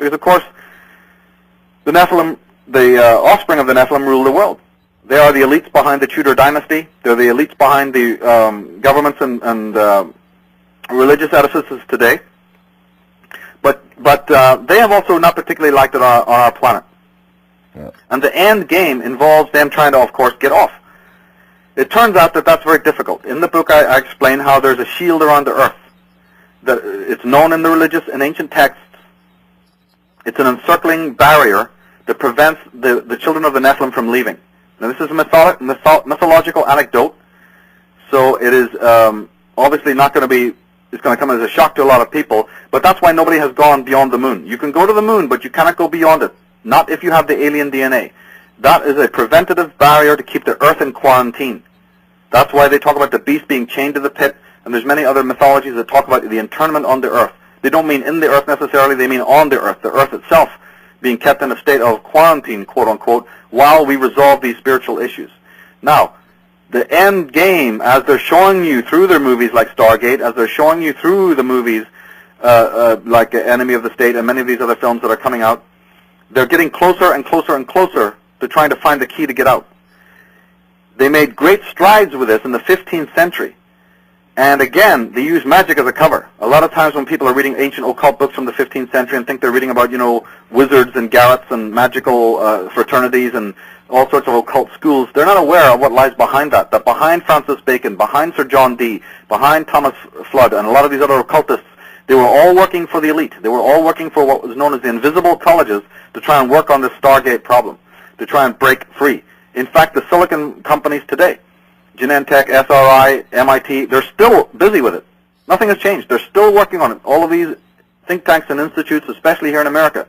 Because, of course, the Nephilim, the offspring of the Nephilim, rule the world. They are the elites behind the Tudor dynasty. They're the elites behind the governments and religious edifices today. But they have also not particularly liked it on our planet. Yeah. And the end game involves them trying to, of course, get off. It turns out that that's very difficult. In the book, I explain how there's a shield around the earth. That it's known in the religious and ancient texts. It's an encircling barrier that prevents the children of the Nephilim from leaving. Now, this is a mythological anecdote, so it is obviously not going to be, it's going to come as a shock to a lot of people, but that's why nobody has gone beyond the moon. You can go to the moon, but you cannot go beyond it, not if you have the alien DNA. That is a preventative barrier to keep the earth in quarantine. That's why they talk about the beast being chained to the pit, and there's many other mythologies that talk about the internment on the earth. They don't mean in the earth necessarily, they mean on the earth itself being kept in a state of quarantine, quote-unquote, while we resolve these spiritual issues. Now, the end game, as they're showing you through their movies like Stargate, as they're showing you through the movies like Enemy of the State and many of these other films that are coming out, they're getting closer and closer and closer to trying to find the key to get out. They made great strides with this in the 15th century. And again, they use magic as a cover. A lot of times when people are reading ancient occult books from the 15th century and think they're reading about, wizards and garrets and magical fraternities and all sorts of occult schools, they're not aware of what lies behind that. That behind Francis Bacon, behind Sir John Dee, behind Thomas Flood, and a lot of these other occultists, they were all working for the elite. They were all working for what was known as the invisible colleges to try and work on this Stargate problem, to try and break free. In fact, the silicon companies today, Genentech, SRI, MIT, they're still busy with it. Nothing has changed. They're still working on it. All of these think tanks and institutes, especially here in America,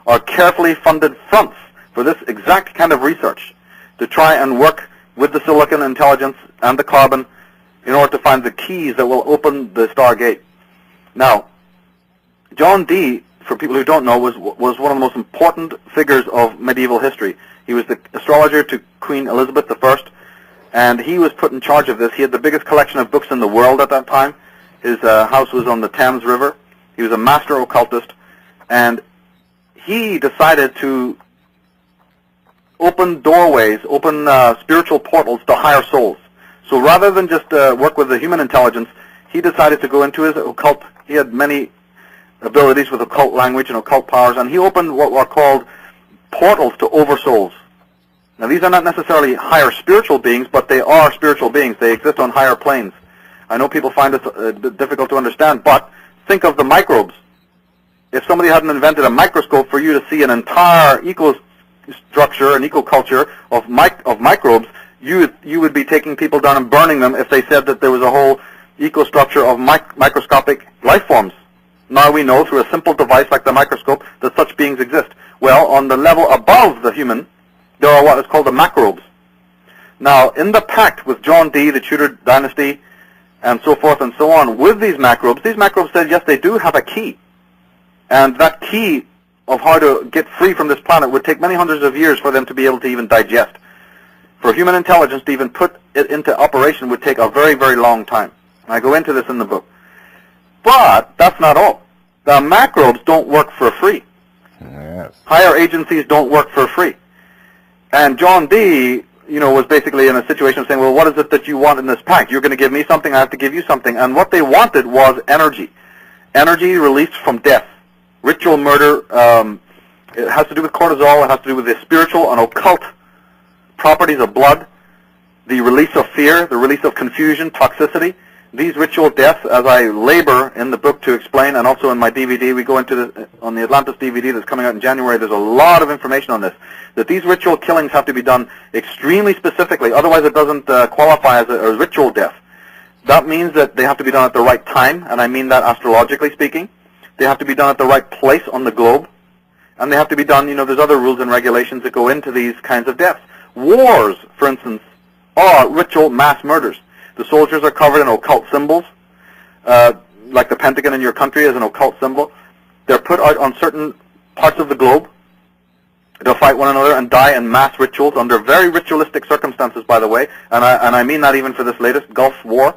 are carefully funded fronts for this exact kind of research to try and work with the silicon intelligence and the carbon in order to find the keys that will open the Stargate. Now, John Dee, for people who don't know, was one of the most important figures of medieval history. He was the astrologer to Queen Elizabeth I, and he was put in charge of this. He had the biggest collection of books in the world at that time. His house was on the Thames River. He was a master occultist, and he decided to open doorways, open spiritual portals to higher souls. So rather than just work with the human intelligence, he decided to go into his occult. He had many abilities with occult language and occult powers, and he opened what were called portals to oversouls. Now, these are not necessarily higher spiritual beings, but they are spiritual beings. They exist on higher planes. I know people find it difficult to understand, but think of the microbes. If somebody hadn't invented a microscope for you to see an entire ecostructure and ecoculture of microbes, you would be taking people down and burning them if they said that there was a whole ecostructure of microscopic life forms. Now we know through a simple device like the microscope that such beings exist. Well, on the level above the human, there are what is called the macrobes. Now, in the pact with John Dee, the Tudor dynasty, and so forth and so on, with these macrobes said, yes, they do have a key. And that key of how to get free from this planet would take many hundreds of years for them to be able to even digest. For human intelligence to even put it into operation would take a very, very long time. I go into this in the book. But that's not all. The macrobes don't work for free. Yes. Higher agencies don't work for free. And John Dee, was basically in a situation of saying, well, what is it that you want in this pact? You're going to give me something, I have to give you something. And what they wanted was energy. Energy released from death. Ritual murder, it has to do with cortisol, it has to do with the spiritual and occult properties of blood, the release of fear, the release of confusion, toxicity. These ritual deaths, as I labor in the book to explain, and also in my DVD, we go into this, on the Atlantis DVD that's coming out in January, there's a lot of information on this, that these ritual killings have to be done extremely specifically, otherwise it doesn't qualify as a ritual death. That means that they have to be done at the right time, and I mean that astrologically speaking. They have to be done at the right place on the globe, and they have to be done, there's other rules and regulations that go into these kinds of deaths. Wars, for instance, are ritual mass murders. The soldiers are covered in occult symbols, like the Pentagon in your country is an occult symbol. They're put out on certain parts of the globe. They'll fight one another and die in mass rituals under very ritualistic circumstances, by the way. And I mean that even for this latest Gulf War.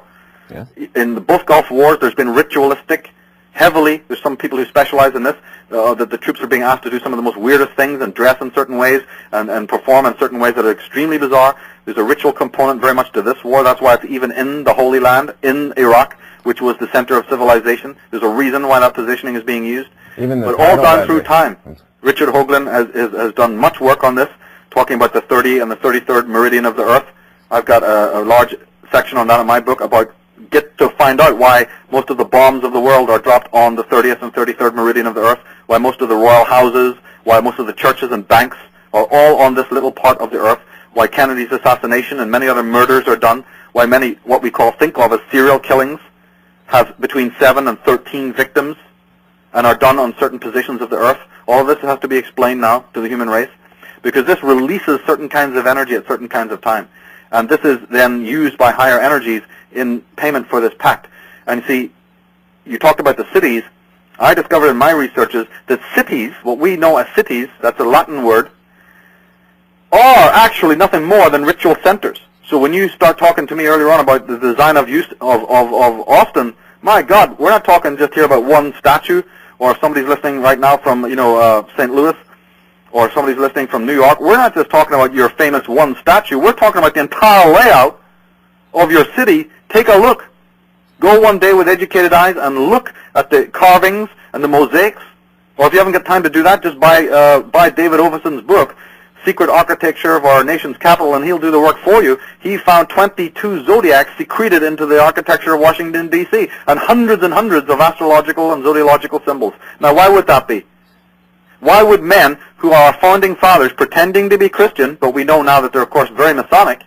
Yeah. In both Gulf Wars, there's been ritualistic heavily. There's some people who specialize in this, that the troops are being asked to do some of the most weirdest things and dress in certain ways and perform in certain ways that are extremely bizarre. There's a ritual component very much to this war. That's why it's even in the Holy Land, in Iraq, which was the center of civilization. There's a reason why that positioning is being used. But all down through time. Richard Hoagland has done much work on this, talking about the 30 and the 33rd meridian of the Earth. I've got a large section on that in my book about get to find out why most of the bombs of the world are dropped on the 30th and 33rd meridian of the Earth, why most of the royal houses, why most of the churches and banks are all on this little part of the Earth, why Kennedy's assassination and many other murders are done, why many what we think of as serial killings have between 7 and 13 victims and are done on certain positions of the Earth. All of this has to be explained now to the human race, because this releases certain kinds of energy at certain kinds of time. And this is then used by higher energies in payment for this pact. And see, you talked about the cities. I discovered in my researches that cities, what we know as cities, that's a Latin word, are actually nothing more than ritual centers. So when you start talking to me earlier on about the design of Austin, my God, we're not talking just here about one statue, or if somebody's listening right now from, St. Louis, or somebody's listening from New York, we're not just talking about your famous one statue. We're talking about the entire layout of your city. Take a look. Go one day with educated eyes and look at the carvings and the mosaics. Or if you haven't got time to do that, just buy David Oveson's book, Secret Architecture of Our Nation's Capital, and he'll do the work for you. He found 22 zodiacs secreted into the architecture of Washington, D.C., and hundreds of astrological and zodiological symbols. Now, why would that be? Why would men who are our founding fathers pretending to be Christian, but we know now that they're, of course, very Masonic,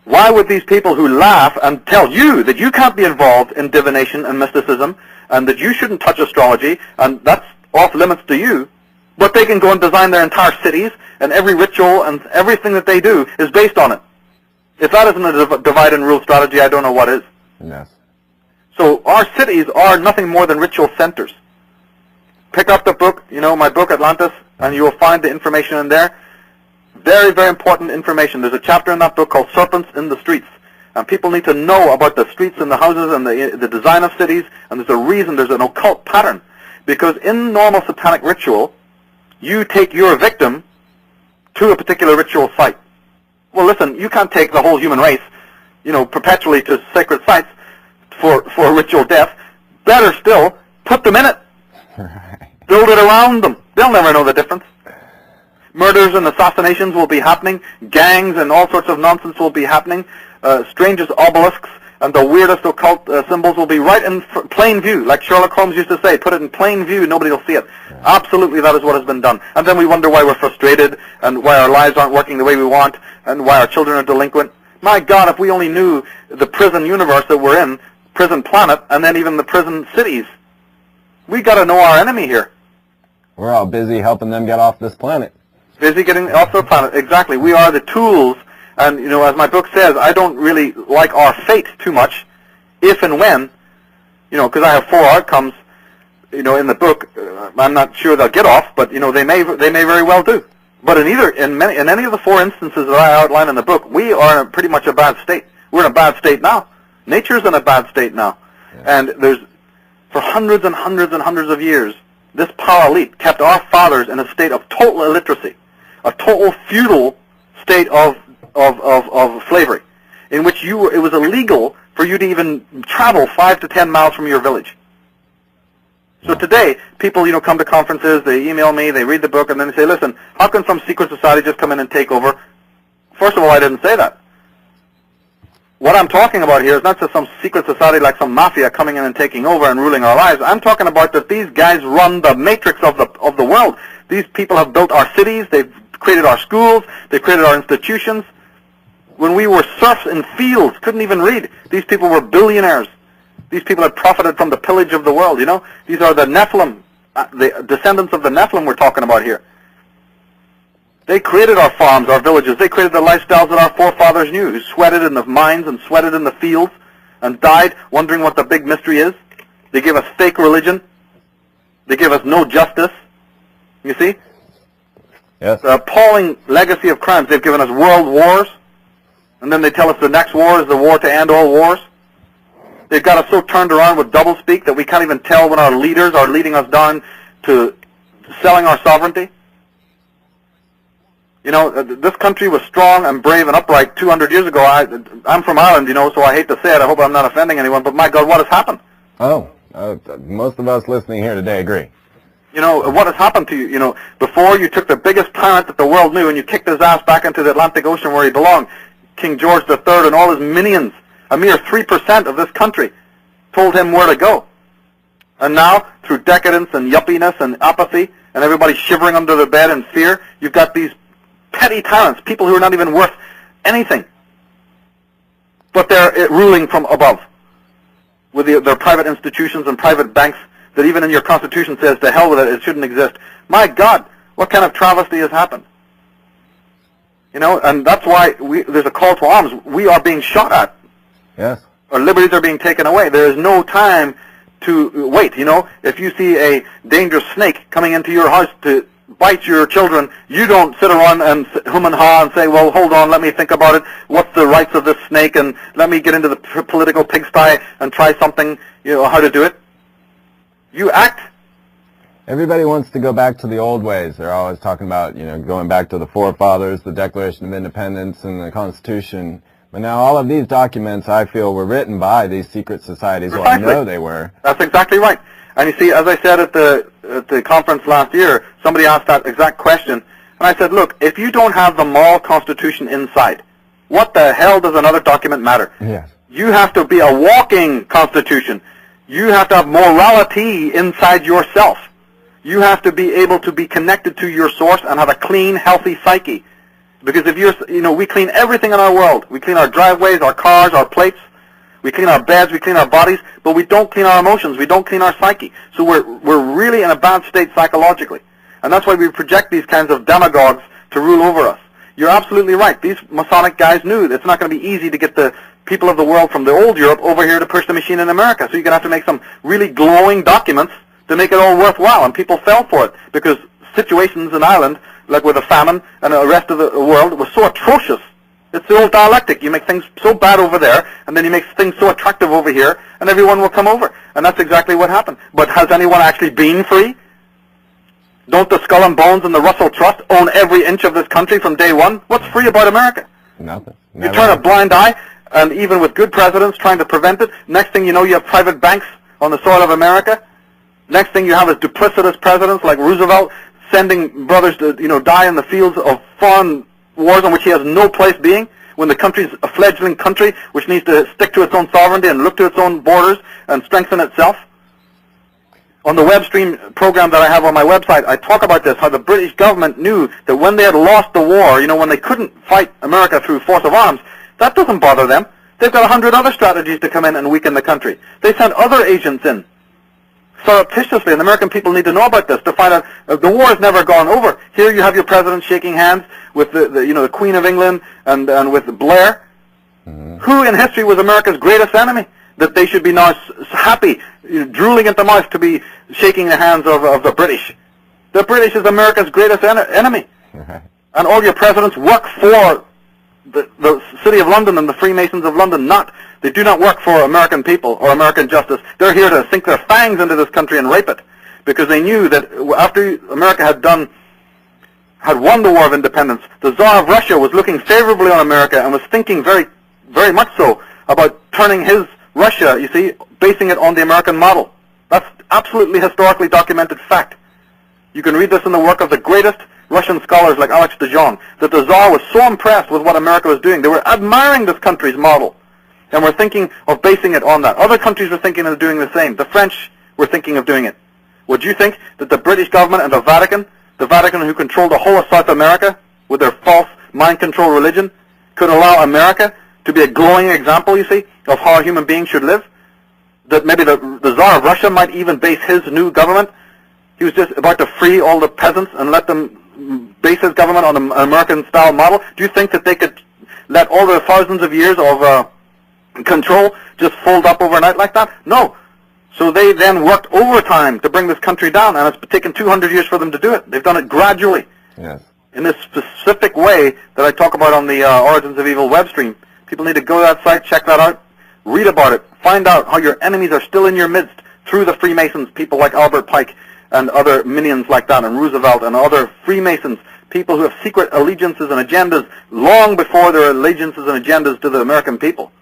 why would these people who laugh and tell you that you can't be involved in divination and mysticism and that you shouldn't touch astrology and that's off limits to you, but they can go and design their entire cities and every ritual and everything that they do is based on it? If that isn't a divide and rule strategy, I don't know what is. Yes. So our cities are nothing more than ritual centers. Pick up the book, my book, Atlantis, and you will find the information in there. Very, very important information. There's a chapter in that book called Serpents in the Streets. And people need to know about the streets and the houses and the design of cities. And there's a reason, there's an occult pattern. Because in normal satanic ritual, you take your victim to a particular ritual site. Well, listen, you can't take the whole human race, perpetually to sacred sites for ritual death. Better still, put them in it. Build it around them. They'll never know the difference. Murders and assassinations will be happening. Gangs and all sorts of nonsense will be happening. Strangest obelisks and the weirdest occult symbols will be right in plain view. Like Sherlock Holmes used to say, put it in plain view, nobody will see it. Absolutely, that is what has been done. And then we wonder why we're frustrated and why our lives aren't working the way we want and why our children are delinquent. My God, if we only knew the prison universe that we're in, prison planet, and then even the prison cities. We got to know our enemy here. We're all busy helping them get off this planet. Busy getting off the planet, exactly. We are the tools, and as my book says, I don't really like our fate too much, if and when, because I have 4 outcomes, in the book. I'm not sure they'll get off, but they may very well do. But in any of the 4 instances that I outline in the book, we are in pretty much a bad state. We're in a bad state now. Nature's in a bad state now, and for hundreds and hundreds and hundreds of years, this power elite kept our fathers in a state of total illiteracy, a total feudal state of slavery, in which it was illegal for you to even travel 5 to 10 miles from your village. So today, people come to conferences, they email me, they read the book, and then they say, listen, how can some secret society just come in and take over? First of all, I didn't say that. What I'm talking about here is not just some secret society like some mafia coming in and taking over and ruling our lives. I'm talking about that these guys run the matrix of the world. These people have built our cities, they've created our schools, they've created our institutions. When we were serfs in fields, couldn't even read, these people were billionaires. These people had profited from the pillage of the world, These are the Nephilim, the descendants of the Nephilim we're talking about here. They created our farms, our villages. They created the lifestyles that our forefathers knew, who sweated in the mines and sweated in the fields and died wondering what the big mystery is. They gave us fake religion. They gave us no justice. You see? Yes. The appalling legacy of crimes. They've given us world wars, and then they tell us the next war is the war to end all wars. They've got us so turned around with doublespeak that we can't even tell when our leaders are leading us down to selling our sovereignty. You know, this country was strong and brave and upright 200 years ago. I'm from Ireland, you know, so I hate to say it. I hope I'm not offending anyone, but my God, what has happened? Oh, most of us listening here today agree. You know, what has happened to you? You know, before you took the biggest tyrant that the world knew and you kicked his ass back into the Atlantic Ocean where he belonged, King George III and all his minions, a mere 3% of this country, told him where to go. And now, through decadence and yuppiness and apathy and everybody shivering under their bed in fear, you've got these petty tyrants, people who are not even worth anything. But they're ruling from above with their private institutions and private banks that even in your Constitution says, to hell with it, it shouldn't exist. My God, what kind of travesty has happened? You know, and that's why there's a call to arms. We are being shot at. Yes. Our liberties are being taken away. There is no time to wait. You know, if you see a dangerous snake coming into your house to bite your children, you don't sit around and hum and ha and say, well, hold on, let me think about it. What's the rights of this snake? And let me get into the political pigsty and try something, you know, how to do it. You act. Everybody wants to go back to the old ways. They're always talking about, you know, going back to the forefathers, the Declaration of Independence, and the Constitution. But now all of these documents, I feel, were written by these secret societies. Well, I know they were. That's exactly right. And you see, as I said at the conference last year, somebody asked that exact question. And I said, look, if you don't have the moral Constitution inside, what the hell does another document matter? Yes. You have to be a walking Constitution. You have to have morality inside yourself. You have to be able to be connected to your source and have a clean, healthy psyche. Because if you're, you know, we clean everything in our world. We clean our driveways, our cars, our plates. We clean our beds, we clean our bodies, but we don't clean our emotions. We don't clean our psyche. So we're really in a bad state psychologically. And that's why we project these kinds of demagogues to rule over us. You're absolutely right. These Masonic guys knew that it's not going to be easy to get the people of the world from the old Europe over here to push the machine in America. So you're going to have to make some really glowing documents to make it all worthwhile. And people fell for it because situations in Ireland, like with the famine and the rest of the world, was so atrocious. It's the old dialectic. You make things so bad over there, and then you make things so attractive over here, and everyone will come over. And that's exactly what happened. But has anyone actually been free? Don't the Skull and Bones and the Russell Trust own every inch of this country from day one? What's free about America? Nothing. You turn a blind eye, and even with good presidents trying to prevent it, next thing you know, you have private banks on the soil of America. Next thing you have is duplicitous presidents like Roosevelt sending brothers to, you know, die in the fields of foreign wars on which he has no place being, when the country's a fledgling country which needs to stick to its own sovereignty and look to its own borders and strengthen itself. On the WebStream program that I have on my website, I talk about this, how the British government knew that when they had lost the war, you know, when they couldn't fight America through force of arms, that doesn't bother them. They've got 100 other strategies to come in and weaken the country. They sent other agents in surreptitiously, and the American people need to know about this to find out the war has never gone over. Here you have your president shaking hands with the Queen of England and with Blair. Mm-hmm. Who in history was America's greatest enemy that they should be now happy, drooling at the mouth to be shaking the hands of the British? The British is America's greatest enemy. Right. And all your presidents work for the City of London and the Freemasons of London. They do not work for American people or American justice. They're here to sink their fangs into this country and rape it, because they knew that after America had won the War of Independence, the Tsar of Russia was looking favorably on America and was thinking very, very much so about turning his Russia, you see, basing it on the American model. That's absolutely historically documented fact. You can read this in the work of the greatest Russian scholars like Alex de Jong, that the Tsar was so impressed with what America was doing. They were admiring this country's model and were thinking of basing it on that. Other countries were thinking of doing the same. The French were thinking of doing it. Would you think that the British government and the Vatican who controlled the whole of South America with their false mind control religion, could allow America to be a glowing example, you see, of how a human being should live? That maybe the Tsar of Russia might even base his new government. He was just about to free all the peasants and let them base his government on an American-style model. Do you think that they could let all the thousands of years of control just fold up overnight like that? No. So they then worked overtime to bring this country down, and it's taken 200 years for them to do it. They've done it gradually. Yes. In this specific way that I talk about on the Origins of Evil web stream. People need to go to that site, check that out, read about it, Find out how your enemies are still in your midst through the Freemasons, people like Albert Pike and other minions like that, and Roosevelt and other Freemasons, people who have secret allegiances and agendas long before their allegiances and agendas to the American people.